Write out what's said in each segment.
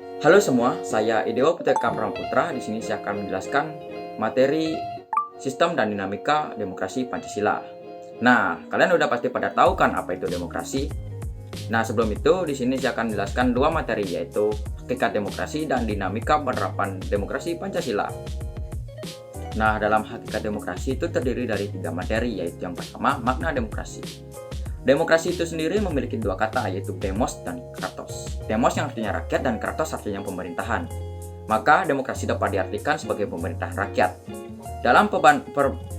Halo semua, saya Idewo Putra Putra. Di sini saya akan menjelaskan materi sistem dan dinamika demokrasi Pancasila. Nah, kalian udah pasti pada tahu kan apa itu demokrasi? Nah, sebelum itu di sini saya akan menjelaskan dua materi, yaitu hakikat demokrasi dan dinamika penerapan demokrasi Pancasila. Nah, dalam hakikat demokrasi itu terdiri dari tiga materi, yaitu yang pertama makna demokrasi. Demokrasi itu sendiri memiliki dua kata, yaitu demos dan kratos. Demos yang artinya rakyat dan kratos artinya pemerintahan. Maka demokrasi dapat diartikan sebagai pemerintahan rakyat. Dalam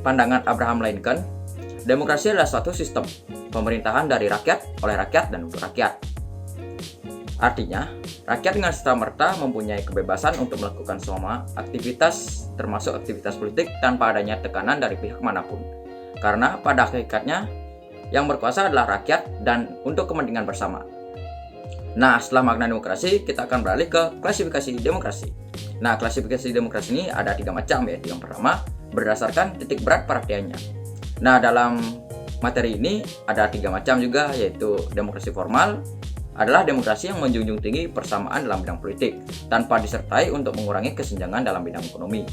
pandangan Abraham Lincoln, demokrasi adalah suatu sistem pemerintahan dari rakyat, oleh rakyat, dan untuk rakyat. Artinya, rakyat dengan serta-merta mempunyai kebebasan untuk melakukan semua aktivitas, termasuk aktivitas politik, tanpa adanya tekanan dari pihak manapun. Karena pada hakikatnya, yang berkuasa adalah rakyat dan untuk kepentingan bersama. Nah, setelah makna demokrasi, kita akan beralih ke klasifikasi demokrasi. Nah, klasifikasi demokrasi ini ada tiga macam, yaitu yang pertama, berdasarkan titik berat perhatiannya. Nah, dalam materi ini ada tiga macam juga, yaitu demokrasi formal, adalah demokrasi yang menjunjung tinggi persamaan dalam bidang politik, tanpa disertai untuk mengurangi kesenjangan dalam bidang ekonomi.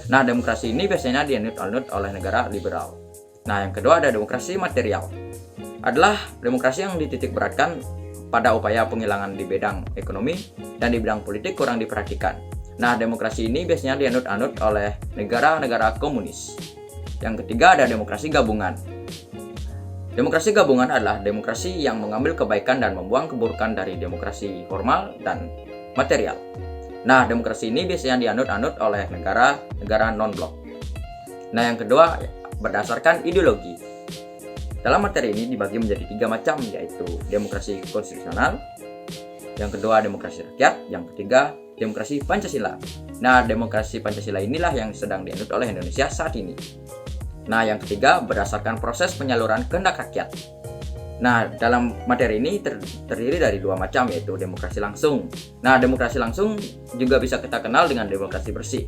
Nah, demokrasi ini biasanya dianut oleh negara liberal. Nah, yang kedua ada demokrasi material. Adalah demokrasi yang dititik beratkan pada upaya penghilangan di bidang ekonomi dan di bidang politik kurang diperhatikan. Nah, demokrasi ini biasanya dianut oleh negara-negara komunis. Yang ketiga ada demokrasi gabungan. Demokrasi gabungan adalah demokrasi yang mengambil kebaikan dan membuang keburukan dari demokrasi formal dan material. Nah, demokrasi ini biasanya dianut oleh negara-negara non-blok. Nah, yang kedua berdasarkan ideologi. Dalam materi ini dibagi menjadi tiga macam, yaitu demokrasi konstitusional, yang kedua demokrasi rakyat, yang ketiga demokrasi Pancasila. Nah, demokrasi Pancasila inilah yang sedang dianut oleh Indonesia saat ini. Nah, yang ketiga berdasarkan proses penyaluran kehendak rakyat. Nah, dalam materi ini terdiri dari dua macam, yaitu demokrasi langsung. Nah, demokrasi langsung juga bisa kita kenal dengan demokrasi bersih.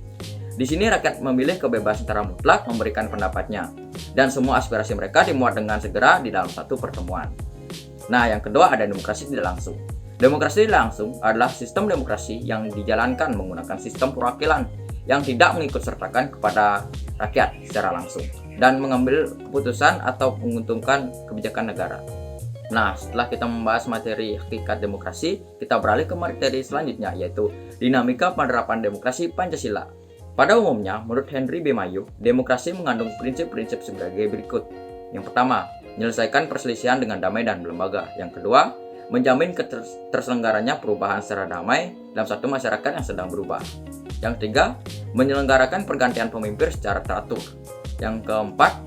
Di sini rakyat memilih kebebasan secara mutlak memberikan pendapatnya, dan semua aspirasi mereka dimuat dengan segera di dalam satu pertemuan. Nah, yang kedua ada demokrasi tidak langsung. Demokrasi tidak langsung adalah sistem demokrasi yang dijalankan menggunakan sistem perwakilan yang tidak mengikut sertakan kepada rakyat secara langsung dan mengambil keputusan atau menguntungkan kebijakan negara. Nah, setelah kita membahas materi hakikat demokrasi, kita beralih ke materi selanjutnya, yaitu dinamika penerapan demokrasi Pancasila. Pada umumnya, menurut Henry B. Mayu, demokrasi mengandung prinsip-prinsip sebagai berikut. Yang pertama, menyelesaikan perselisihan dengan damai dan berlembaga. Yang kedua, menjamin terselenggaranya perubahan secara damai dalam satu masyarakat yang sedang berubah. Yang ketiga, menyelenggarakan pergantian pemimpin secara teratur. Yang keempat,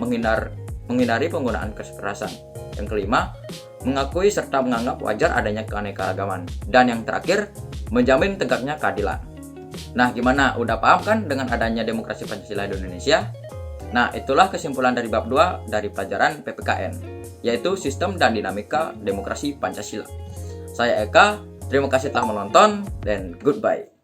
menghindari penggunaan kekerasan. Yang kelima, mengakui serta menganggap wajar adanya keanekaragaman. Dan yang terakhir, menjamin tegaknya keadilan. Nah, gimana? Udah paham kan dengan adanya demokrasi Pancasila di Indonesia? Nah, itulah kesimpulan dari bab 2 dari pelajaran PPKN, yaitu sistem dan dinamika demokrasi Pancasila. Saya Eka, terima kasih telah menonton, dan goodbye.